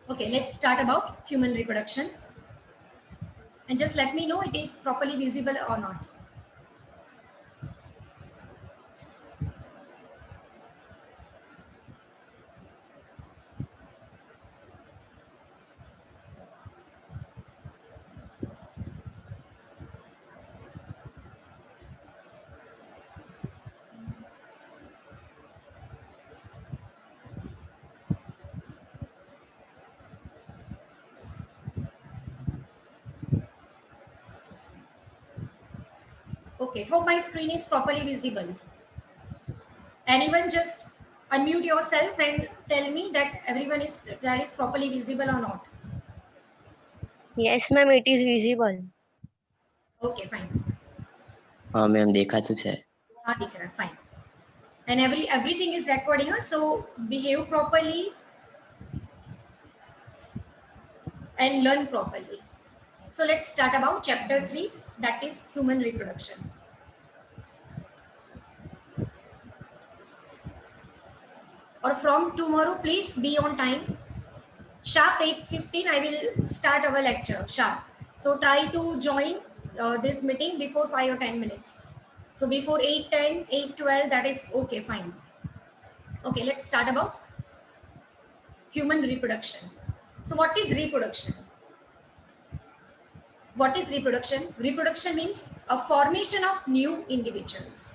Okay, let's start about human reproduction. And just let me know it is properly visible or not. Okay, hope my screen is properly visible. Anyone just unmute yourself and tell me that is properly visible or not. Yes, ma'am, it is visible. Okay, fine. हाँ ma'am देखा तो है. हाँ दिख रहा है, fine. And everything is recording, so behave properly and learn properly. So let's start about chapter 3, that is human reproduction. Or from tomorrow, please be on time. Sharp 8:15, I will start our lecture, sharp. So try to join this meeting before 5 or 10 minutes. So before 8:10, 8:12, that is okay, fine. Okay, let's start about human reproduction. So what is reproduction? What is reproduction? Reproduction means a formation of new individuals.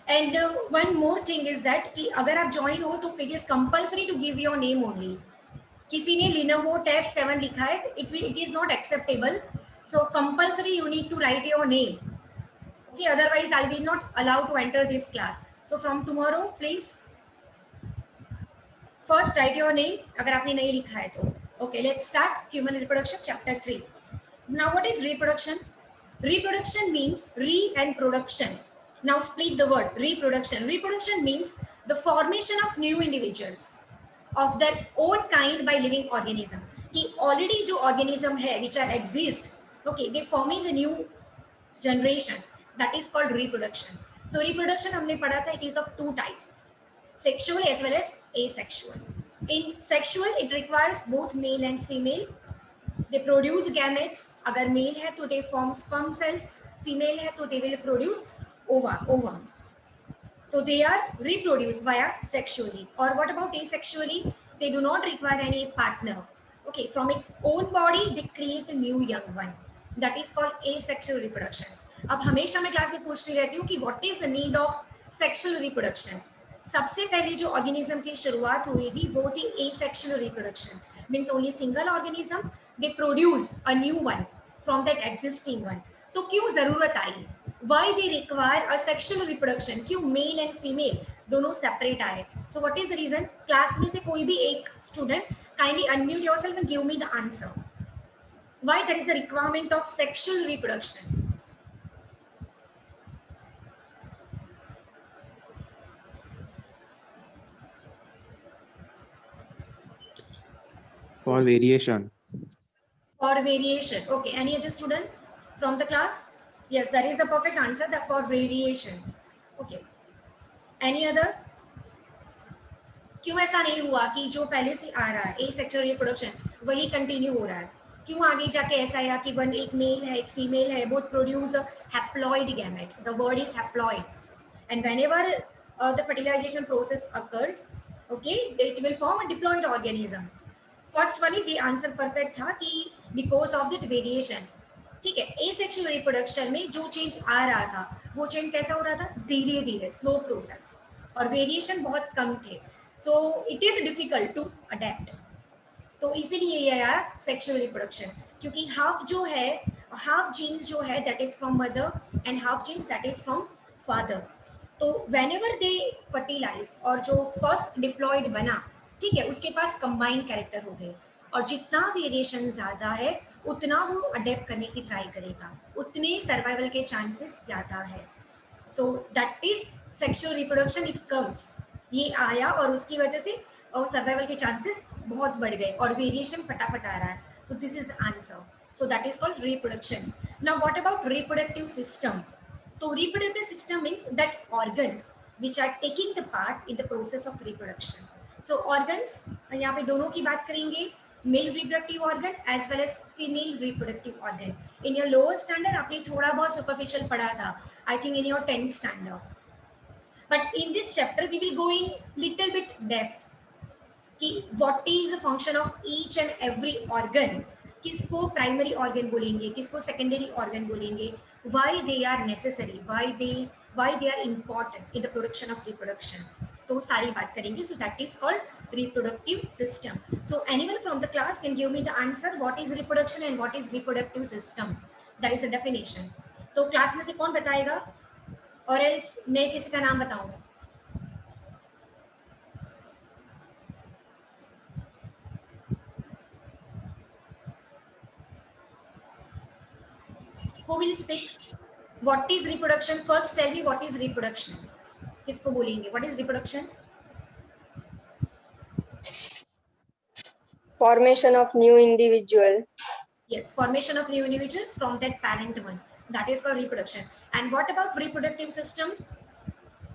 And one more thing is that कि अगर आप join हो तो it is compulsory to give your name only. किसी ने Lenovo Tab 7 लिखा है, it is not acceptable. So compulsory you need to write your name. Okay, otherwise I will not allow to enter this class. So from tomorrow, please first write your name. अगर आपने नहीं लिखा है तो. Okay, let's start human reproduction chapter 3. Now what is reproduction? Reproduction means re and production. Now split the word reproduction. Reproduction means the formation of new individuals of their own kind by living organism. कि already जो organism है which are exist, okay, they forming a new generation, that is called reproduction. So reproduction हमने पढ़ा था, it is of two types, sexual as well as asexual. In sexual, it requires both male and female. They produce gametes. अगर male है तो they form sperm cells, female है तो they will produce ovum. So they are reproduced via sexually. Or what about asexually? They do not require any partner. Okay, from its own body they create a new young one. That is called asexual reproduction. अब हमेशा मैं class में पूछती रहती हूँ कि what is the need of sexual reproduction? सबसे पहले जो ऑर्गेनिज्म की शुरुआत हुई थी वो थी asexual reproduction. Means only single organism they produce a new one from that existing one. तो क्यों जरूरत आई? Why they require a sexual reproduction? क्यों male and female दोनों separate आए? So what is the reason? Class में से कोई भी एक student kindly unmute yourself and give me the answer. Why there is a requirement of sexual reproduction? For variation. For variation. Okay, any other student from the class? Yes, that is the perfect answer, that for variation. Okay, any other? क्यों ऐसा नहीं हुआ कि जो पहले से आ रहा है asexual reproduction वही कंटिन्यू हो रहा है? क्यों आगे जाके ऐसा आया कि वन एक मेल है एक फीमेल है, both produce haploid gamete. The word is haploid. And whenever the fertilization process occurs, okay, it will form a diploid organism. First one is ये आंसर परफेक्ट था कि बिकॉज ऑफ दैट वेरिएशन. ठीक है, asexual reproduction में जो change आ रहा था वो चेंज कैसा हो रहा था? धीरे धीरे, स्लो प्रोसेस, और वेरिएशन बहुत कम थे. So it is difficult to adapt. तो इसीलिए ये आया सेक्सुअल रिप्रोडक्शन, क्योंकि हाफ जो है, हाफ जीन्स जो है that is from mother and half genes that is from father. तो व्हेनेवर दे फर्टिलाइज और जो फर्स्ट डिप्लॉयड बना, ठीक है, उसके पास कंबाइंड कैरेक्टर हो गए, और जितना वेरिएशन ज़्यादा है उतना वो अडेप्ट करने की ट्राई करेगा, उतने सर्वाइवल के चांसेस ज़्यादा है. सो that is sexual reproduction. It comes, ये आया और उसकी वजह से सर्वाइवल के चांसेस बहुत बढ़ गए और वेरिएशन फटाफट आ रहा है. So this is the answer. So that is called reproduction. Now what about reproductive system? तो reproductive system means that organs which are taking the part in the process of reproduction. So organs यहाँ पे दोनों की बात करेंगे, male reproductive organ as well as female reproductive organ. In your lower standard आपने थोड़ा बहुत सुपरफिशियल पढ़ा था, I think in your 10th standard. But in this chapter, we will go in little bit depth कि what is the function of each and every organ. किसको primary organ बोलेंगे, किसको secondary organ बोलेंगे, why they are necessary, why they are important in the production of reproduction. तो सारी बात करेंगे. So that is called reproductive system. So anyone from the class can give me the answer what is reproduction and what is reproductive system. That is a definition. तो class में से कौन बताएगा, और else मैं किसी का नाम बताऊं? Who will speak? What is reproduction? First tell me what is reproduction. किसको बोलेंगे? What is reproduction? Formation of new individual. Yes, formation of new individuals from that parent one. That is called reproduction. And what about reproductive system?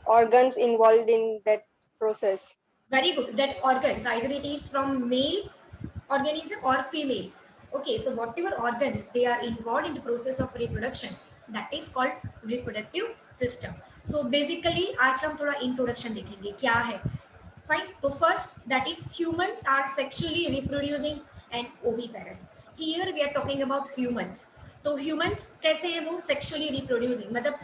Organs involved in that process. Very good. That organs, either it is from male organism or female. Okay, so whatever organs they are involved in the process of reproduction, that is called reproductive system. So basically आज हम थोड़ा introduction देखेंगे क्या है. Fine. So first, that is humans are sexually reproducing and oviparous. Here we are talking about humans. तो humans कैसे है वो sexually reproducing, मतलब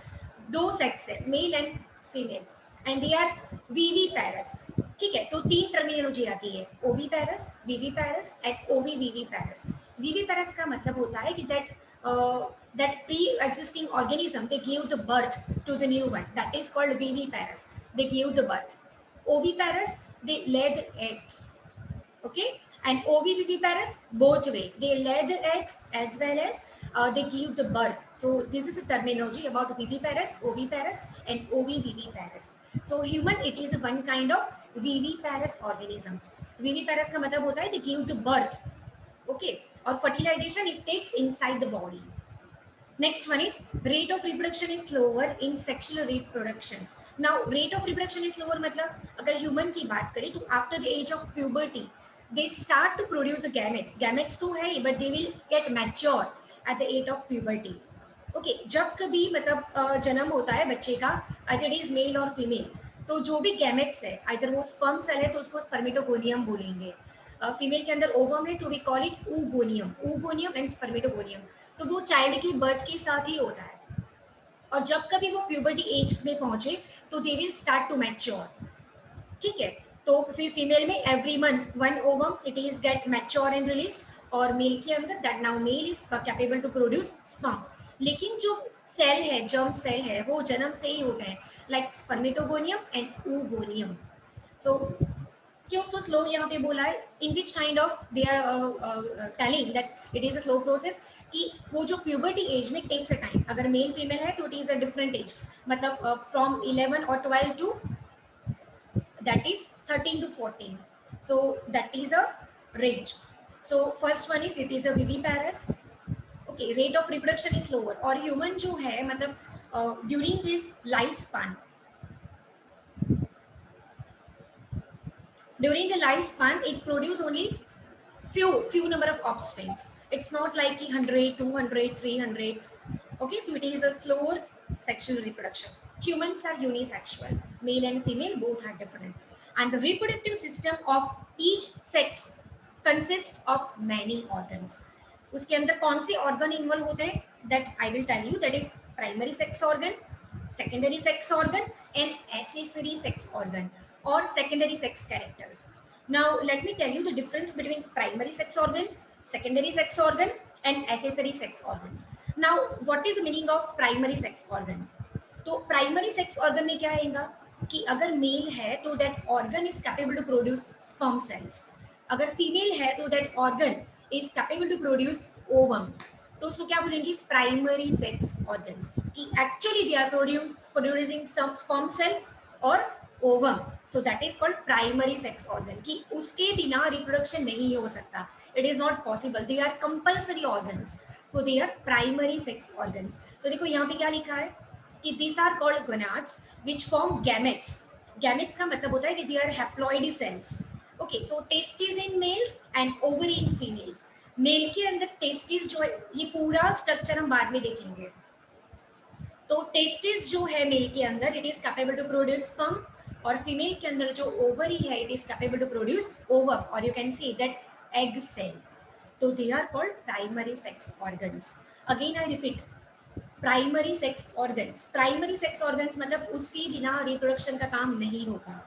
दो sex है, male and female, and they are viviparous. ठीक है, तो तीन टर्मिनोलॉजी आती है, ओविपेरस, विविपेरस एंड ओविविविपेरस. विविपेरस का मतलब होता है कि that pre-existing organism they give the birth to the new one. That is called viviparous. They give the birth. Oviparous, they lay the eggs. Okay, and oviviviparous both way. They lay the eggs as well as they give the birth. So this is a terminology about viviparous, oviparous, and oviviviparous. So human, it is one kind of viviparous organism. Viviparous का मतलब होता है they give the birth. Okay, और fertilization it takes inside the body. Next one is rate of reproduction is slower in sexual reproduction. Now rate of reproduction is slower मतलब अगर human की बात करें तो after the age of puberty they start to produce the gametes. Gametes तो है but they will get mature at the age of puberty. Okay, जब कभी मतलब जन्म होता है बच्चे का, either it is male or female, तो जो भी gametes है, either वो sperm cell है तो उसको spermatogonium बोलेंगे, फीमेल के अंदर ओवम है तो we call it oogoonium. Oogoonium and spermatogonium. तो वो चाइल्ड की बर्थ के साथ ही होता है, और जब कभी वो प्यूबर्टी एज में पहुंचे तो they will start to mature. ठीक है, तो फिर फीमेल में every month one ovum it is get mature and release, और मेल के अंदर that now male is capable to produce sperm. लेकिन जो सेल है, जर्म सेल है, वो जन्म से ही होते हैं, like spermatogonium and oogoonium. So क्यों उसको स्लो यहाँ पे बोला है, in which kind of they are telling that it is a slow process, कि वो जो प्यूबर्टी एज में टेक्स अ टाइम. अगर मेल फीमेल है तो it is a different age, मतलब फ्रॉम 11 और 12 to that is 13 to 14. So that is a range. So first one is it is a viviparous. Okay, rate of reproduction is lower. और human जो है मतलब during his lifespan, during the lifespan it produce only few number of offsprings. It's not like 100, 200, 300. Okay, so it is a slower sexual reproduction. Humans are unisexual, male and female both are different, and the reproductive system of each sex consists of many organs. उसके अंदर कौन से organ involve होते हैं, that I will tell you. That is primary sex organ, secondary sex organ, and accessory sex organ or secondary sex characters. Now let me tell you the difference between primary sex organ, secondary sex organ, and accessory sex organs. Now what is the meaning of primary sex organ? तो primary sex organ में क्या आएगा कि अगर male है तो that organ is capable to produce sperm cells, अगर female है तो that organ is capable to produce ovum. तो उसको क्या बोलेंगे, प्राइमरी सेक्स ऑर्गन्स, कि actually they are producing some sperm cell और ovum. So that is called primary sex organ, कि उसके बिना रिप्रोडक्शन नहीं हो सकता, it is not possible, they are compulsory organs. So they are primary sex organs. तो देखो यहाँ पे क्या लिखा है कि these are called gonads which form gametes. Gametes का मतलब होता है कि they are haploid cells. Okay, so testis in males and ovary in females. Male के अंदर टेस्टिस जो है, ये पूरा स्ट्रक्चर हम बाद में देखेंगे. तो टेस्टिस जो है मेल के अंदर, it is capable to produce sperm, और फीमेल के अंदर जो ओवरी है, it is capable to produce ovum, और you can see that egg cell. तो they are called primary sex organs. Again I repeat, primary sex organs. Primary sex organs मतलब उसके बिना रिप्रोडक्शन का काम नहीं होगा.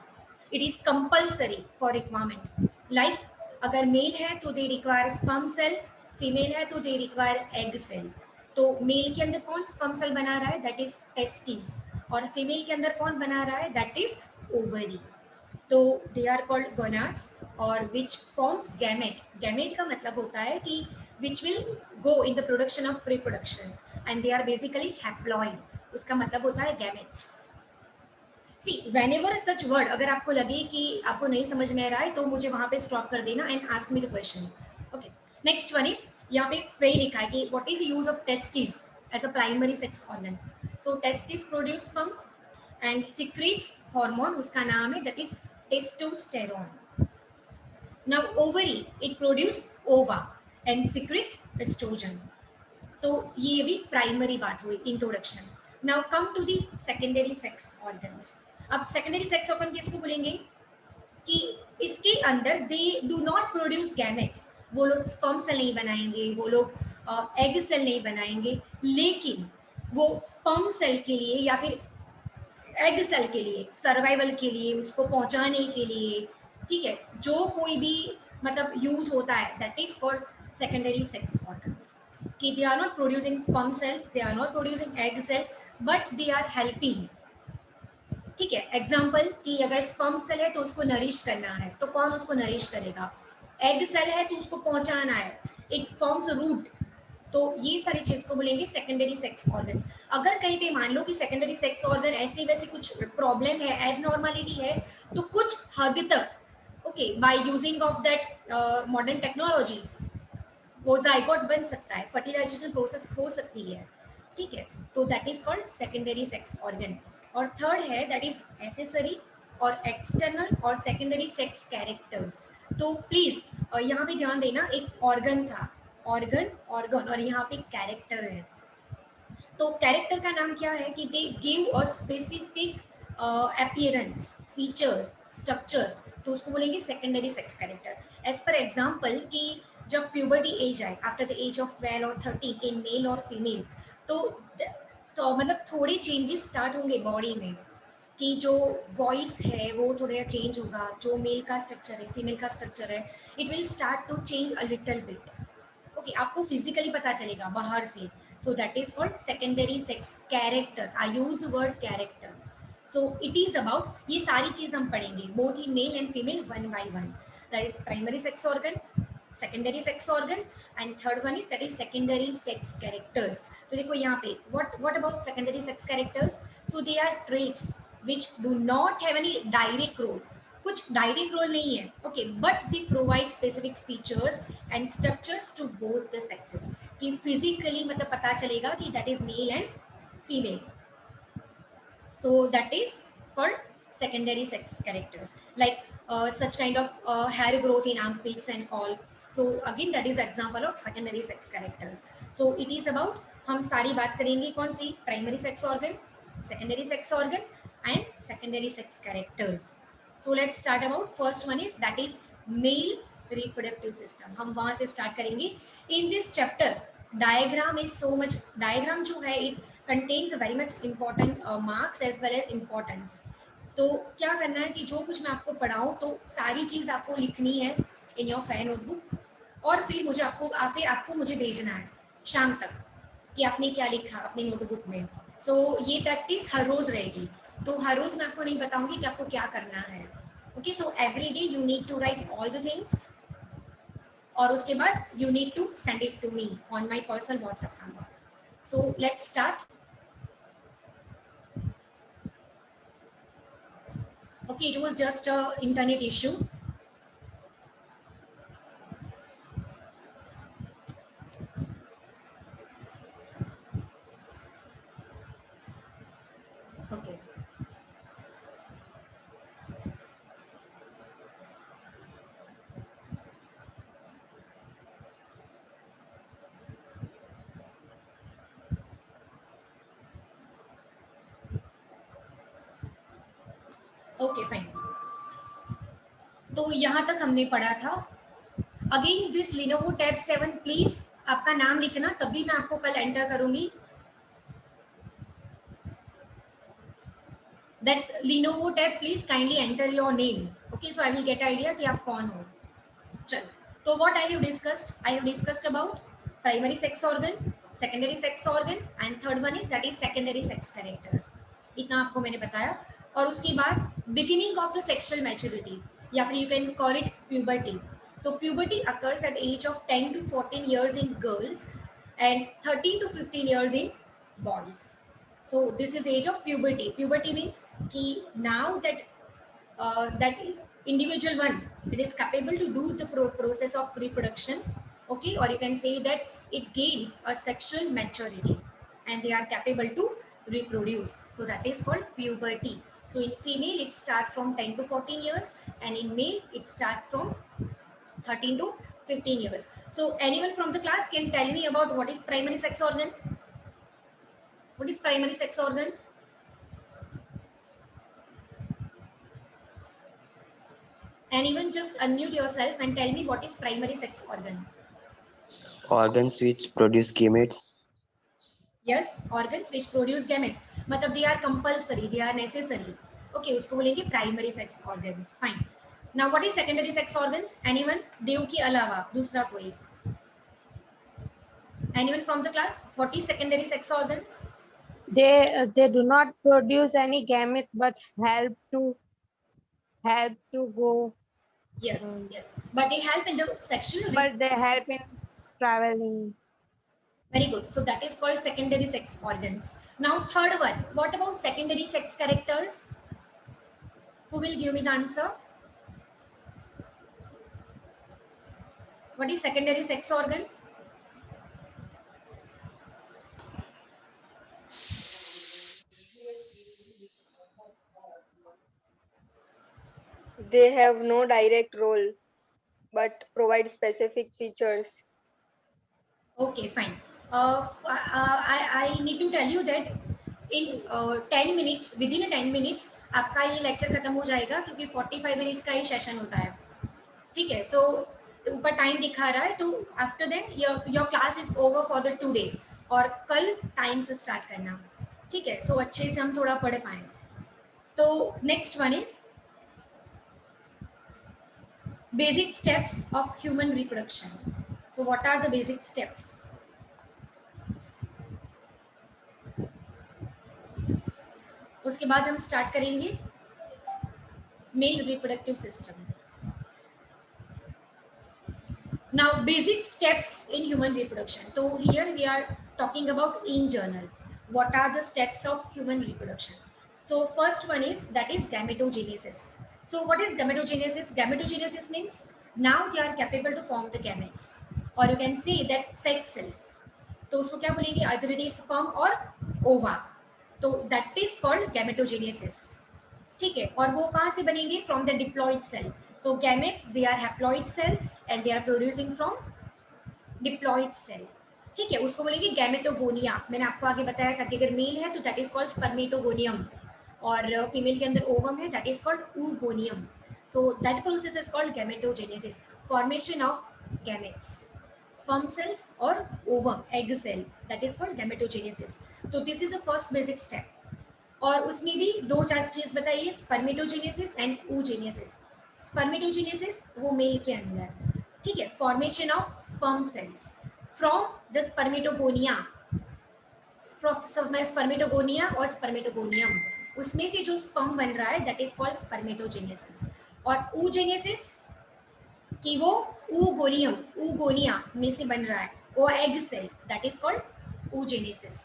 It is compulsory for requirement. Like अगर मेल है तो they require sperm cell, female है तो दे रिक्वायर एग सेल. तो मेल के अंदर कौन स्पर्म सेल बना रहा है, दैट इज टेस्टिस, और फीमेल के अंदर कौन बना रहा है, दैट इज ओवरी. तो दे आर कॉल्ड गोनाड्स, और विच फॉर्म्स गैमेट. गैमेट का मतलब होता है कि which will go in the production of reproduction, and they are basically haploid. उसका मतलब होता है gametes. See whenever such word, अगर आपको लगे कि आपको नहीं समझ में आ रहा है तो मुझे वहां पे स्टॉप कर देना and ask me the question. Okay, next one is, यहाँ पे वही लिखा है कि what is use of testis as a primary sex organ. So testis produce sperm and secretes hormone, उसका नाम है that is testosterone. Now ovary, it produce ova and secretes estrogen. तो ये भी प्राइमरी बात हुई, introduction. Now come to the secondary sex organs. अब secondary sex organ किसको बोलेंगे कि इसके अंदर they do not produce gametes. वो लोग स्पर्म सेल नहीं बनाएंगे, वो लोग एग सेल नहीं बनाएंगे, लेकिन वो स्पर्म सेल के लिए या फिर एग सेल के लिए, सर्वाइवल के लिए, उसको पहुंचाने के लिए, ठीक है, जो कोई भी मतलब यूज होता है, that is called secondary sex organs. कि they are not producing sperm cells, they are not producing egg cell, but they are helping. ठीक है, एग्जाम्पल कि अगर स्पर्म सेल है तो उसको नरिश करना है, तो कौन उसको नरिश करेगा. एग सेल है तो उसको पहुंचाना है, इट फॉर्म्स रूट. तो ये सारी चीज को बोलेंगे सेकेंडरी सेक्स ऑर्गन्स. अगर कहीं पे मान लो कि सेकेंडरी सेक्स ऑर्गन ऐसे वैसे कुछ प्रॉब्लम है, एबनॉर्मलिटी है, तो कुछ हद तक okay by using of that modern technology वो जाइगोट बन सकता है, फर्टिलाइजेशन प्रोसेस हो सकती है. ठीक है, तो that is called secondary sex organ. और थर्ड है दैट इज एसेसरी और एक्सटर्नल और सेकेंडरी सेक्स कैरेक्टर्स. तो प्लीज यहाँ पे ध्यान देना, एक ऑर्गन था, ऑर्गन ऑर्गन, और यहाँ पे कैरेक्टर है. तो कैरेक्टर का नाम क्या है कि they give a specific appearance, features, structure. तो उसको बोलेंगे secondary sex character. As per example कि जब प्यूबर्टी एज आए, आफ्टर द एज ऑफ 12 और 13 इन मेल और फीमेल, तो मतलब थोड़े चेंजेस स्टार्ट होंगे बॉडी में, कि जो वॉइस है वो थोड़ा चेंज होगा, जो मेल का स्ट्रक्चर है, फीमेल का स्ट्रक्चर है, it will start to change a little bit. Okay, आपको फिजिकली पता चलेगा बाहर से. So that is called secondary sex character. I use word character. So it is about, ये सारी चीज हम पढ़ेंगे both in male and female one by one. That is primary sex organ, secondary sex organ, and third one is that is secondary sex characters. तो देखो यहाँ पे what about secondary sex characters. So they are traits which do not have any direct role. कुछ direct role नहीं है, okay, but they provide specific features and structures to both the sexes. कि physically मतलब पता चलेगा कि that is male and female. So that is called secondary sex characters, like such kind of hair growth in armpits and all. So again that is example of secondary sex characters. So it is about, हम सारी बात करेंगे कौन सी, primary sex organ, secondary sex organ and secondary sex characters. So let's start about first one is that is male reproductive system. हम वहां से start करेंगे. In this chapter diagram is so much, diagram जो है it contains a very much important marks as well as importance. तो क्या करना है कि जो कुछ मैं आपको पढ़ाऊँ तो सारी चीज़ आपको लिखनी है इन योर फेयर नोटबुक, और फिर मुझे फिर आपको मुझे भेजना है शाम तक कि आपने क्या लिखा अपनी नोटबुक में. सो ये प्रैक्टिस हर रोज़ रहेगी. तो हर रोज़ मैं आपको नहीं बताऊंगी कि आपको क्या करना है. Okay, so every day you need to write all the things, और उसके बाद you need to send it to me on my personal WhatsApp number. So let's start. Okay, it was just a internet issue. Okay. Okay fine, तो यहाँ तक हमने पढ़ा था. Again this Lenovo Tab 7 please आपका नाम लिखना, तभी मैं आपको कल एंटर करूंगी. That Lenovo Tab please kindly enter your name. Okay, so I will get idea कि आप कौन हो. चलो, तो what I have discussed about primary sex organ, secondary sex organ and third one is that is secondary sex characters. इतना आपको मैंने बताया. और उसके बाद beginning of the sexual maturity, या फिर you can call it puberty. तो puberty occurs at the age of 10 to 14 years in girls and 13 to 15 years in boys. So this is age of puberty. Puberty means ki now that individual one, it is capable to do the process of reproduction. Okay, or you can say that it gains a sexual maturity and they are capable to reproduce. So that is called puberty. So in female it starts from 10 to 14 years and in male it starts from 13 to 15 years. So anyone from the class can tell me about what is primary sex organ? What is primary sex organ? Anyone just unmute yourself and tell me what is primary sex organ? Organs which produce gametes. Yes, organs which produce gametes. मतलब they are compulsory, they are necessary. Okay, उसको बोलेंगे primary sex organs. Fine. Now what is secondary sex organs? Anyone? देव के अलावा दूसरा कोई? Anyone from the class? What is secondary sex organs? They do not produce any gametes but help to go. Yes, yes. But they help in the sexual. But they help in traveling. Very good. So that is called secondary sex organs. Now third one. What about secondary sex characters? Who will give me the answer? What is secondary sex organ? They have no direct role, but provide specific features. Okay, fine. I need to tell you that in 10 minutes, within a 10 minutes, आपका ये lecture खत्म हो जाएगा क्योंकि 45 minutes का ही session होता है. ठीक है, सो ऊपर टाइम दिखा रहा है, तो after then your class is over for the today. और कल टाइम से स्टार्ट करना. ठीक है, सो अच्छे से हम थोड़ा पढ़ पाए. तो next one is basic steps of human reproduction. So what are the basic steps? उसके बाद हम स्टार्ट करेंगे male reproductive system. Now basic steps in human reproduction. So here we are talking about in general. What are the steps of human reproduction? So first one is that is gametogenesis. So what is gametogenesis? Gametogenesis means now they are capable to form the gametes, or you can say that sex cells. तो उसको क्या बोलेंगे? Either it is sperm or ova. तो that is called gametogenesis. ठीक है, और वो कहाँ से बनेंगे? From the diploid cell. So gametes they are haploid cell and they are producing from diploid cell. ठीक है, उसको बोलेंगे गैमेटोगोनिया. मैंने आपको आगे बताया था कि अगर मेल है तो दैट इज कॉल्ड स्पर्मेटोगोनियम, और फीमेल के अंदर ओवम है, दैट इज कॉल्ड oogoनियम. So that process is called gametogenesis, formation of gametes, sperm cells or ovum, egg cell, that is called gametogenesis. तो this is the first basic step. और उसमें भी दो चार चीज बताइए, स्पर्मेटोजेनेसिस एंड oogenesis. स्पर्मेटोजेनेसिस वो मेल के अंदर. ठीक है, formation of sperm cells from the spermatogonia. Spermatogonia और स्पर्मेटोगोनियम, उसमें से जो स्पर्म बन रहा है दैट इज कॉल्ड स्पर्मेटोजेनेसिस. और oogenesis कि वो oogonia में से बन रहा है, वो egg cell, that is called oogenesis.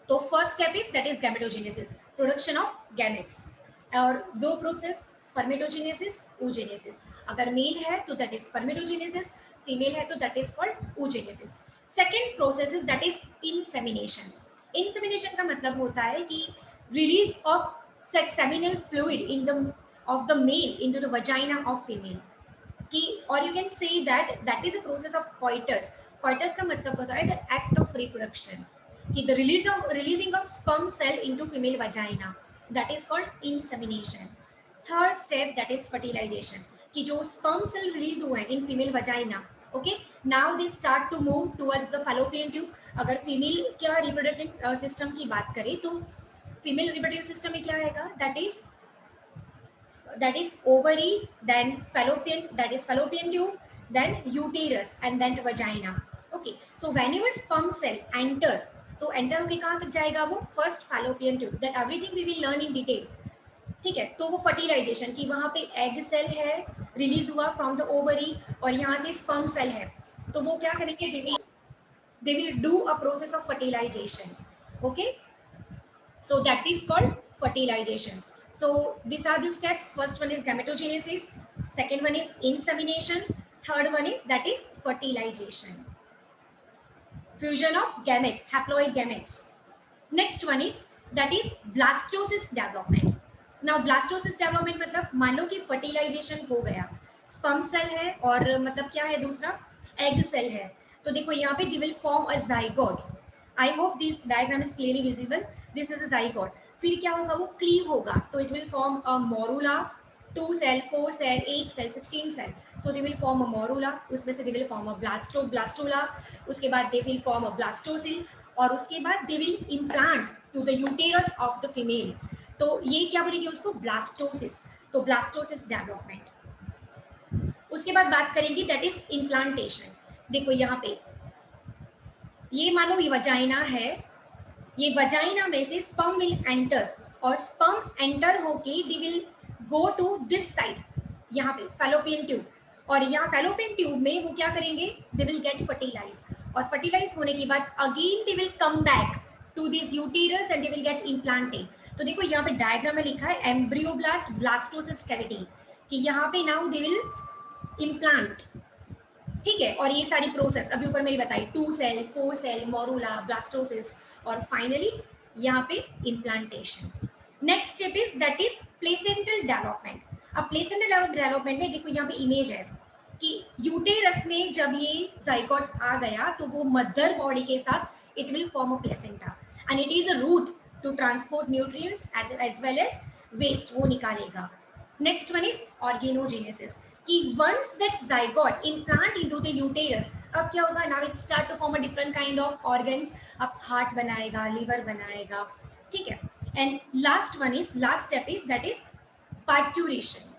तो first step is that is gametogenesis, production of gametes. और दो प्रोसेस, स्पर्मेटोजेनेसिस, oogenesis. अगर मेल है तो दैट इज स्पर्मेटोजेनेसिस, फीमेल है तो that is called oogenesis. Second process is that is insemination. Insemination का मतलब होता है कि release of seminal fluid in the of the male into the vagina of female. कि और you can say that is a process of coitus. Coitus का मतलब होता है द एक्ट ऑफ रिप्रोडक्शन, कि the releasing of sperm cell into female vagina. that is called insemination. Third step, that is fertilization, कि जो sperm cell release हुए हैं in female vagina, okay, now they start to move towards the fallopian tube. अगर female क्या reproductive system की बात करें तो फीमेल रिप्रोडक्टिव सिस्टम में क्या आएगा, that is ovary, then fallopian tube, then uterus, and then vagina. Okay, so whenever sperm cell enter, तो enter होके कहाँ तक जाएगा वो, first fallopian tube, that everything we will learn in detail. ठीक है, तो वो फर्टिलाइजेशन की वहाँ पे एग सेल है रिलीज हुआ फ्रॉम द ओवरी और यहाँ से स्पर्म सेल है, तो वो क्या करेंगे, they will do a process of fertilization. Okay, so that is called fertilization. So these are the steps. First one is gametogenesis, second one is insemination, third one is that is fertilization, fusion of gametes, haploid gametes. Next one is that is blastocyst development. Now blastocyst development मतलब मान लो कि fertilization हो गया, sperm cell है और मतलब क्या है दूसरा egg cell है, तो देखो यहाँ पे they will form a zygote. I hope this diagram is clearly visible. This is a zygote. फिर क्या होगा, वो cleave होगा, तो it will form a morula, 2 cell, 4 cell, 8 cell, 16 cell. So they will form a morula. उसमें से they will form a blastula. उसके बाद they will form a blastocele. और उसके बाद they will implant to the uterus of the female. तो ये क्या बोलेंगे उसको, ब्लास्टोसिस. तो ब्लास्टोसिस डेवलपमेंट. उसके बाद बात करेंगे दैट इज इम्प्लांटेशन. देखो यहाँ पे ये मानो ये वजाइना है, ये वजाइना में से स्पर्म विल एंटर और स्पर्म एंटर होके they will go to this side, यहाँ पे फैलोपियन ट्यूब, और यहाँ फैलोपियन ट्यूब में वो क्या करेंगे, दे विल गेट फर्टिलाइज, और फर्टिलाइज होने के बाद again they will come back to this uterus and they will get implanted. तो देखो यहाँ पे डायग्राम में लिखा है एम्ब्रियोब्लास्ट ब्लास्टोसिस कैविटी, कि यहाँ पे नाउ दे विल इम्प्लांट. ठीक है, और ये सारी प्रोसेस अभी ऊपर मेरी बताई, 2 सेल, 4 सेल, मोरूला, ब्लास्टोसिस, और फाइनली यहाँ पे implantation. Next step is that is placental development. अब प्लेसेंटल डेवलपमेंट में देखो यहाँ पे इमेज है कि यूटेरस में जब ये जाइगोट आ गया तो वो मदर बॉडी के साथ it will form a placenta and it is a route to transport nutrients as well as waste, वो निकालेगा. नेक्स्ट वन इज ऑर्गेनोजेनेसिस, कि once that zygote implant into the uterus, अब क्या होगा, now it start to form a different kind of organs. अब heart बनाएगा, liver बनाएगा. ठीक है, and last one is, last step is that is parturition.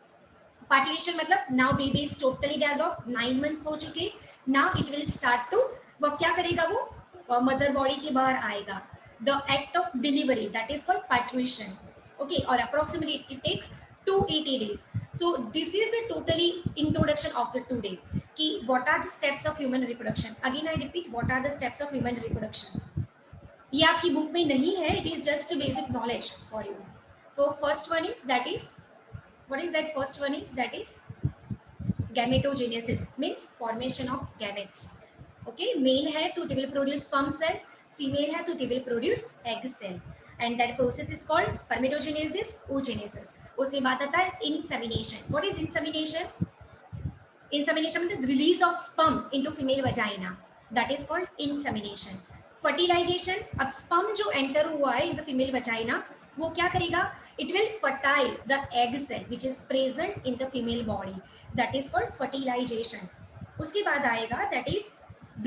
Parturition मतलब now baby is totally develop, 9 months हो चुके, now it will start to, वो क्या करेगा, वो मदर बॉडी के बाहर आएगा. The act of delivery that is called parturition. Okay, और approximately it takes 280 days. So this is a totally introduction of the today, कि what are the steps of human reproduction. Again I repeat, what are the steps of human reproduction. ये आपकी book में नहीं है, it is just a basic knowledge for you. तो first one is that is, what is that first one is that is gametogenesis, means formation of gametes. Okay, male है तो they will produce sperm cell, female है तो they will produce egg cell, and that process is called spermatogenesis, oogenesis. उसके बाद आता है insemination. What is insemination? Insemination means the release of sperm into female vagina. That is called insemination. Fertilization, अब sperm जो enter हुआ है in the female vagina, वो क्या करेगा? It will fertile the egg cell which is present in the female body. That is called fertilization. उसके बाद आएगा that is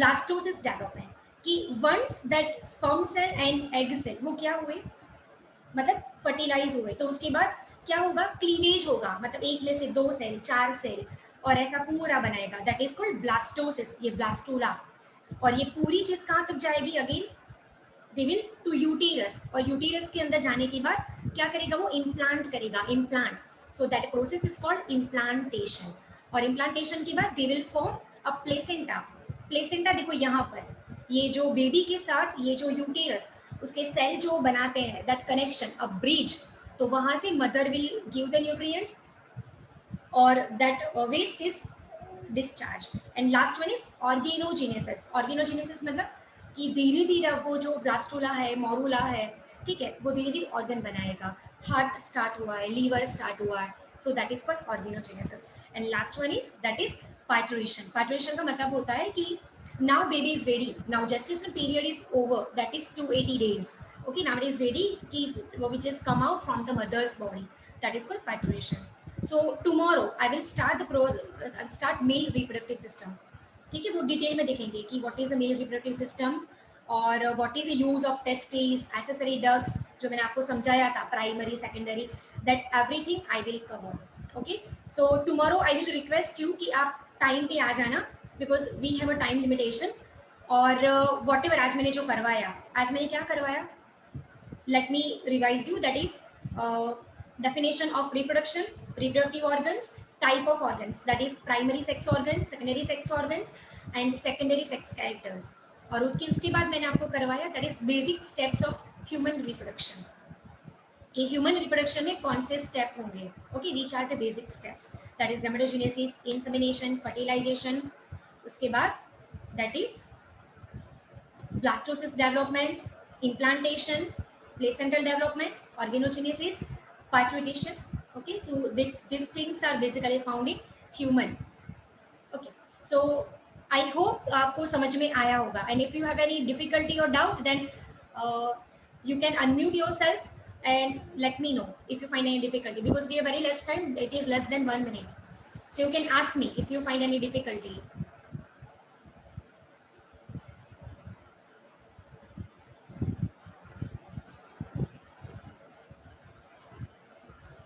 blastocyst development, कि once that sperm cell and egg cell वो क्या हुए, मतलब fertilize हुए, तो उसके बाद क्या होगा, क्लीवेज होगा, मतलब एक में से 2 सेल, 4 सेल, और ऐसा पूरा बनाएगा. दैट इज कॉल्ड ब्लास्टोसिस, ये ब्लास्टूला. और ये पूरी चीज कहाँ तक जाएगी, again they will to uterus, और यूटेरस के अंदर जाने के बाद क्या करेगा, वो इम्प्लांट करेगा, implant. So that process is called implantation. और इम्प्लांटेशन के बाद they will form a placenta. Placenta देखो यहाँ पर, ये जो बेबी के साथ ये जो यूटेरस उसके सेल जो बनाते हैं, दैट कनेक्शन, अ ब्रिज, तो वहां से mother will give the nutrient और that waste is discharge. And last one is organogenesis. Organogenesis मतलब कि धीरे धीरे वो जो ब्लास्टूला है, मोरूला है, ठीक है, वो धीरे धीरे ऑर्गन बनाएगा. हार्ट स्टार्ट हुआ है, लीवर स्टार्ट हुआ है, सो that is called organogenesis. And last one is that is parturition. Parturition का मतलब होता है कि now baby is ready, now gestation period is over, that is 280 days. Okay, now it is ready, which is come out from the mother's body. That is called parturition. So tomorrow I will start male reproductive system. ठीक है, वो detail में देखेंगे कि what is a male reproductive system और what is the use of testis, accessory ducts, जो मैंने आपको समझाया था, primary secondary, that everything I will cover. Okay, so tomorrow I will request you कि आप टाइम पे आ जाना, because we have a time limitation. और वॉट एवर आज मैंने जो करवाया, आज मैंने क्या करवाया, let me revise you, that is definition of reproduction, reproductive organs, type of organs, that is primary sex organs, secondary sex organs and secondary sex characters. और उसके बाद मैंने आपको करवाया that is basic steps of human reproduction, कि human reproduction में कौन से स्टेप होंगे. ओके, which are the basic steps, that is gametogenesis, insemination, fertilization. उसके बाद that is blastocyst development, implantation, placental development, organogenesis, parturition. Okay, so these things are basically found in human. Okay, so I hope आपको समझ में आया होगा. And if you have any difficulty or doubt, then you can unmute yourself and let me know if you find any difficulty, because we have very less time. It is less than 1 minute, so you can ask me if you find any difficulty.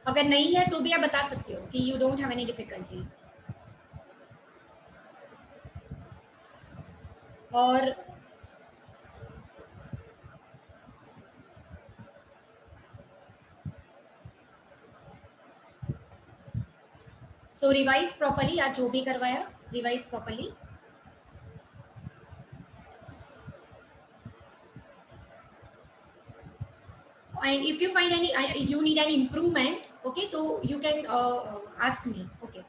अगर नहीं है तो भी आप बता सकते हो कि you don't have any difficulty. और सो रिवाइज प्रॉपर्ली, आज जो भी करवाया revise properly. And if you find any you need any improvement, okay, so you can ask me. Okay,